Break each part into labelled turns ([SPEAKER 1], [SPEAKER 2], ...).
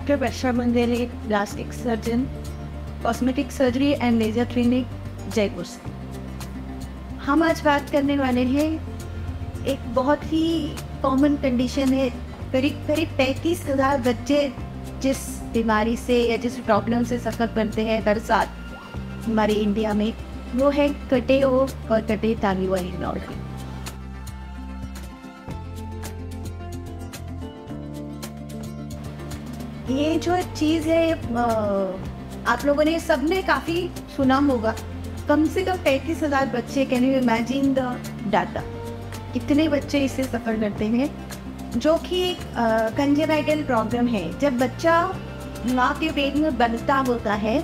[SPEAKER 1] Doctor Varsha Mandele, plastic surgeon, cosmetic surgery and laser clinic, Jaipur से। हम आज बात करने वाले हैं एक बहुत ही कॉमन कंडीशन है। करीब 35,000 बच्चे जिस बीमारी से या जिस प्रॉब्लम से सफ़र करते हैं हर साल हमारे इंडिया में, वो है कटे ओठ और कटे तालु वाली नौकरी। ये जो चीज़ है आप लोगों ने सबने काफ़ी सुना होगा। कम से कम 35,000 बच्चे, can you imagine the data, कितने बच्चे इससे सफ़र करते हैं, जो कि एक कंजेनाइटल प्रॉब्लम है। जब बच्चा माँ के पेट में बनता होता है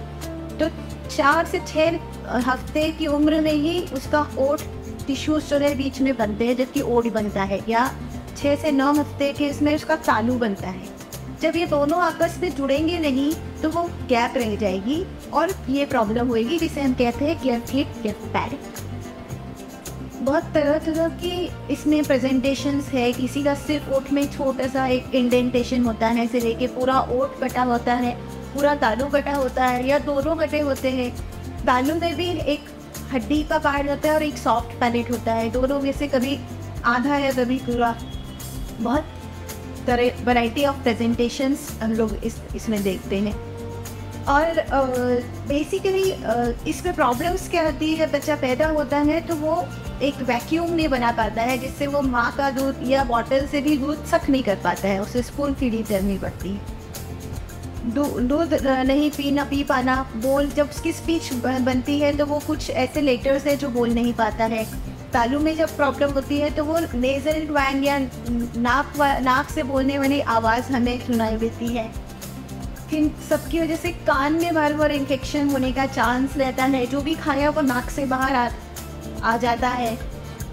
[SPEAKER 1] तो 4 से 6 हफ्ते की उम्र में ही उसका ओठ टिश्यूज जो है बीच में बनते हैं, जबकि ओठ बनता है, या 6 से 9 हफ्ते के इसमें उसका तालू बनता है। जब ये दोनों आपस में जुड़ेंगे नहीं तो वो गैप रह जाएगी और ये प्रॉब्लम होएगी, जिसे हम कहते हैं क्लेफ्ट लिप, क्लेफ्ट पैलेट। बहुत तरह तरह की इसमें प्रेजेंटेशंस है। किसी का सिर्फ ओठ में छोटा सा एक इंडेंटेशन होता है, से लेके पूरा ओठ कटा होता है, पूरा तालू कटा होता है, या दोनों कटे होते हैं। तालू में भी एक हड्डी का पार्ट होता है और एक सॉफ्ट पैलेट होता है, दोनों में से कभी आधा या कभी पूरा। बहुत तरह वैरायटी ऑफ प्रेजेंटेशंस हम लोग इसमें देखते हैं। और बेसिकली इसमें प्रॉब्लम्स क्या होती है, बच्चा पैदा होता है तो वो एक वैक्यूम नहीं बना पाता है, जिससे वो माँ का दूध या बॉटल से भी दूध सक नहीं कर पाता है, उसे स्पून फीडिंग करनी पड़ती है। दूध नहीं पी पाना, बोल जब उसकी स्पीच बनती है तो वो कुछ ऐसे लेटर्स है जो बोल नहीं पाता है। तालू में जब प्रॉब्लम होती है तो वो नेज़ल ट्वैंग या नाक से बोलने वाली आवाज़ हमें सुनाई देती है। इन सबकी वजह से कान में बार बार इन्फेक्शन होने का चांस रहता है। जो भी खाया वो नाक से बाहर आ जाता है,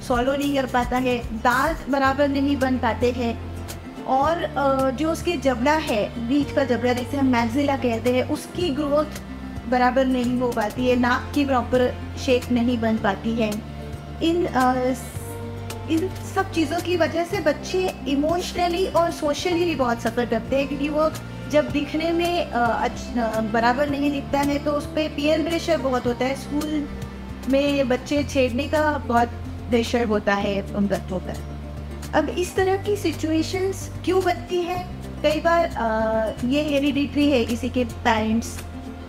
[SPEAKER 1] सॉलो नहीं कर पाता है, दांत बराबर नहीं बन पाते हैं, और जो उसकी जबड़ा है, बीच का जबड़ा जिसे हम मैक्सिला कहते हैं, उसकी ग्रोथ बराबर नहीं हो पाती है, नाक की प्रॉपर शेप नहीं बन पाती है। इन सब चीज़ों की वजह से बच्चे इमोशनली और सोशली भी बहुत सफ़र करते हैं, क्योंकि वो जब दिखने में बराबर नहीं दिखता है तो उस पर पीयर प्रेशर बहुत होता है। स्कूल में बच्चे छेड़ने का बहुत प्रेशर होता है उन बच्चों पर। अब इस तरह की सिचुएशंस क्यों बनती है? कई बार ये हेरिडिटरी है, किसी के पेरेंट्स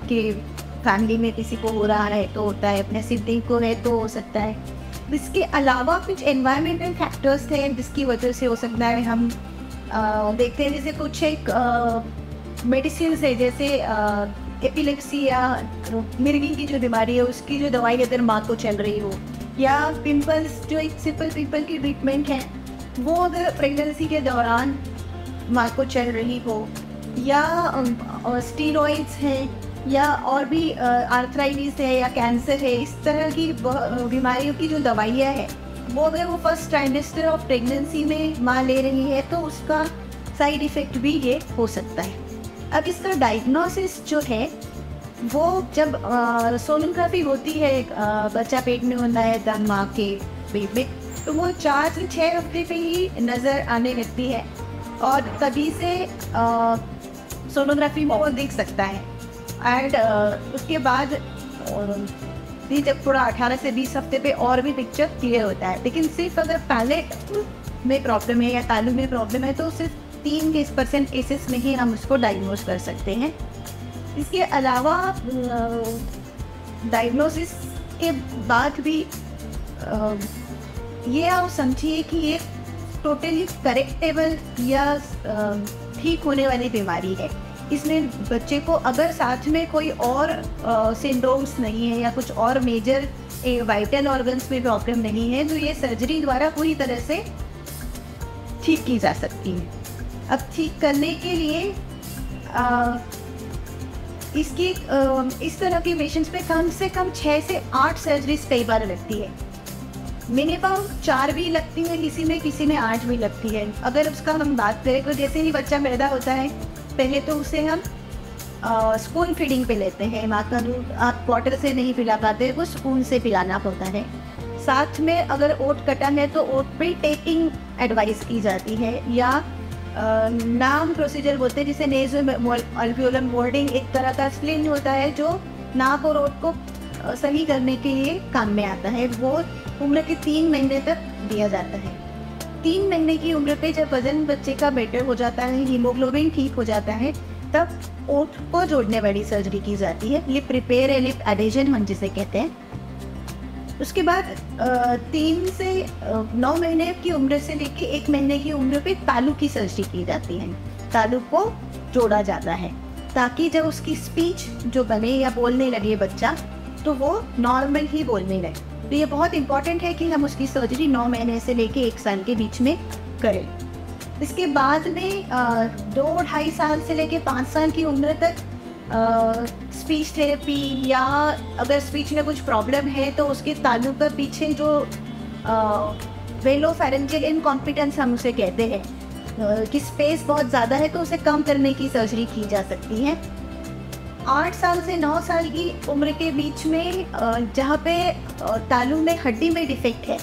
[SPEAKER 1] के फैमिली में किसी को हो रहा है तो होता है, अपने सिबलिंग को है तो हो सकता है। इसके अलावा कुछ एनवायरमेंटल फैक्टर्स हैं जिसकी वजह से हो सकता है। हम देखते हैं जैसे कुछ एक मेडिसिन है, जैसे एपिलेप्सी या मिर्गी की जो बीमारी है उसकी जो दवाई अगर माँ को चल रही हो, या पिंपल्स जो एक सिंपल पिंपल की ट्रीटमेंट है वो अगर प्रेगनेंसी के दौरान माँ को चल रही हो, या स्टीरॉइड्स हैं, या और भी आर्थराइटिस है या कैंसर है, इस तरह की बीमारियों की जो दवाइयाँ हैं वो अगर वो फर्स्ट ट्राइमेस्टर ऑफ प्रेगनेंसी में माँ ले रही है तो उसका साइड इफ़ेक्ट भी ये हो सकता है। अब इसका डायग्नोसिस जो है वो जब सोनोग्राफी होती है, बच्चा पेट में होता है तब माँ के पेट में, तो वो 4 से 6 हफ्ते पे ही नज़र आने लगती है, और तभी से सोनोग्राफी में वो दिख सकता है। एंड उसके बाद भी जब थोड़ा 18 से 20 हफ्ते पे और भी पिक्चर क्लियर होता है। लेकिन सिर्फ अगर पैलेट में प्रॉब्लम है या तालू में प्रॉब्लम है तो सिर्फ 3% केसेस में ही हम उसको डायग्नोज कर सकते हैं। इसके अलावा डायग्नोसिस के बाद भी ये आप समझिए कि ये टोटली करेक्टेबल या ठीक होने वाली बीमारी है। इसमें बच्चे को अगर साथ में कोई और सिंड्रोम्स नहीं है या कुछ और मेजर वाइटल ऑर्गन्स में प्रॉब्लम नहीं है तो ये सर्जरी द्वारा पूरी तरह से ठीक की जा सकती है। अब ठीक करने के लिए इस तरह के पेशेंट्स पे कम से कम 6 से 8 सर्जरीज कई बार लगती है। मिनिमम 4 भी लगती है किसी में 8 भी लगती है। अगर उसका हम बात करें तो जैसे ही बच्चा पैदा होता है पहले तो उसे हम स्पून फीडिंग पे लेते हैं। माँ का दूध आप बॉटल से नहीं पिला पाते, वो स्पून से पिलाना पड़ता है। साथ में अगर ओट कटा है तो ओट पे टेपिंग एडवाइस की जाती है, या नाम प्रोसीजर बोलते हैं, जिसे नेज़ो अल्वियोलर मोल्डिंग एक तरह का स्प्लिन होता है जो नाक और ओठ को सही करने के लिए काम में आता है। वो उम्र के 3 महीने तक दिया जाता है। 3 महीने की उम्र पे जब वजन बच्चे का बेटर हो जाता है, हीमोग्लोबिन ठीक हो जाता है, तब ओठ को जोड़ने वाली सर्जरी की जाती है। लिप रिपेयर है, लिप एडेशन हम जिसे कहते हैं। उसके बाद 3 से 9 महीने की उम्र से लेके 1 महीने की उम्र पे तालू की सर्जरी की जाती है। तालू को जोड़ा जाता है ताकि जब उसकी स्पीच जो बने या बोलने लगे बच्चा, तो वो नॉर्मल ही बोलने लगे। तो ये बहुत इंपॉर्टेंट है कि हम उसकी सर्जरी 9 महीने से लेके 1 साल के बीच में करें। इसके बाद में 2-2.5 साल से लेके 5 साल की उम्र तक स्पीच थेरेपी, या अगर स्पीच में कुछ प्रॉब्लम है तो उसके तालु पर पीछे जो वेलोफेरेंजियल इनकॉम्पिटेंस हम उसे कहते हैं, कि स्पेस बहुत ज़्यादा है, तो उसे कम करने की सर्जरी की जा सकती है। 8 साल से 9 साल की उम्र के बीच में जहाँ पे तालु में हड्डी में डिफेक्ट है,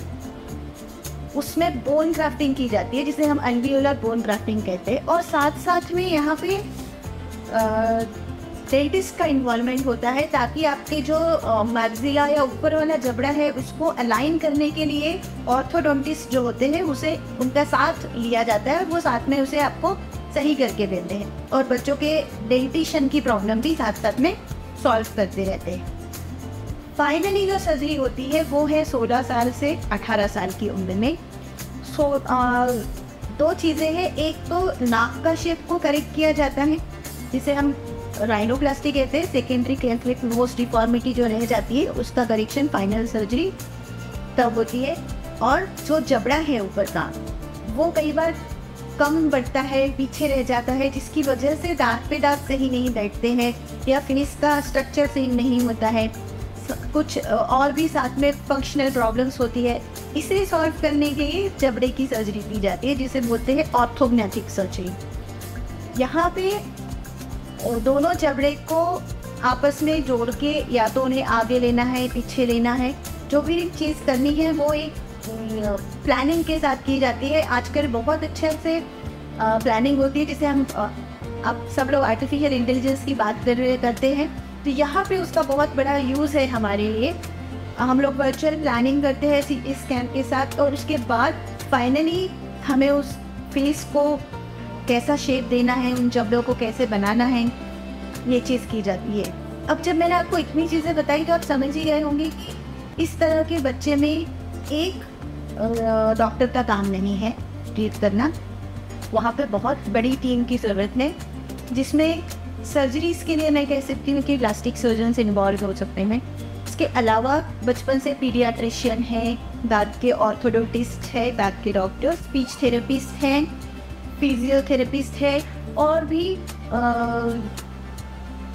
[SPEAKER 1] उसमें बोन ग्राफ्टिंग की जाती है, जिसे हम अल्वियोलर बोन ग्राफ्टिंग कहते हैं। और साथ साथ में यहाँ पे डेंटिस्ट का इन्वॉल्वमेंट होता है, ताकि आपके जो मैक्सिला या ऊपर वाला जबड़ा है उसको अलाइन करने के लिए ऑर्थोडोंटिस्ट जो होते हैं उसे उनका साथ लिया जाता है, वो साथ में उसे आपको सही करके देते हैं। और बच्चों के डेंटिशन की प्रॉब्लम भी साथ साथ में सॉल्व करते रहते हैं। फाइनली जो सर्जरी होती है वो है 16 साल से 18 साल की उम्र में। 2 चीज़ें हैं, एक तो नाक का शेप को करेक्ट किया जाता है जिसे हम राइनोप्लास्टी कहते हैं। सेकेंडरी कैंसलिक नोज डिफॉर्मिटी जो रह जाती है उसका करेक्शन फाइनल सर्जरी तब होती है। और जो जबड़ा है ऊपर का वो कई बार कम बढ़ता है, पीछे रह जाता है, जिसकी वजह से दांत पे दांत सही नहीं बैठते हैं या फेस का स्ट्रक्चर सही नहीं होता है। कुछ और भी साथ में फंक्शनल प्रॉब्लम्स होती है। इसे सॉल्व करने के लिए जबड़े की सर्जरी की जाती है जिसे बोलते हैं ऑर्थोग्नेटिक सर्जरी। यहाँ पे दोनों जबड़े को आपस में जोड़ के या तो उन्हें आगे लेना है, पीछे लेना है, जो भी चीज़ करनी है वो एक प्लानिंग के साथ की जाती है। आजकल बहुत अच्छे से प्लानिंग होती है, जिसे हम अब सब लोग आर्टिफिशियल इंटेलिजेंस की बात करते हैं। तो यहाँ पे उसका बहुत बड़ा यूज़ है हमारे लिए। हम लोग वर्चुअल प्लानिंग करते हैं CT स्कैन के साथ, और उसके बाद फाइनली हमें उस फेस को कैसा शेप देना है, उन जबड़ों को कैसे बनाना है, ये चीज़ की जाती है। अब जब मैंने आपको इतनी चीज़ें बताई तो आप समझ ही गए होंगे कि इस तरह के बच्चे में एक डॉक्टर का काम नहीं है ट्रीट करना। वहाँ पे बहुत बड़ी टीम की ज़रूरत है, जिसमें सर्जरीज़ के लिए मैं कह सकती हूँ कि प्लास्टिक सर्जन इन्वॉल्व हो सकते हैं। इसके अलावा बचपन से पीडियाट्रिशियन है, दांत के ऑर्थोडोंटिस्ट है, दांत के डॉक्टर, स्पीच थेरेपिस्ट हैं, फिजियोथेरेपिस्ट है, और भी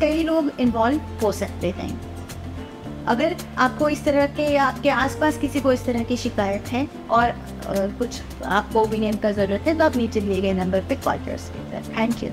[SPEAKER 1] कई लोग इन्वॉल्व हो सकते हैं। अगर आपको इस तरह के या आपके आसपास किसी को इस तरह की शिकायत है और कुछ आपको ओपिनियन का ज़रूरत है, तो आप नीचे दिए गए नंबर पे कॉल कर सकते हैं। Thank you.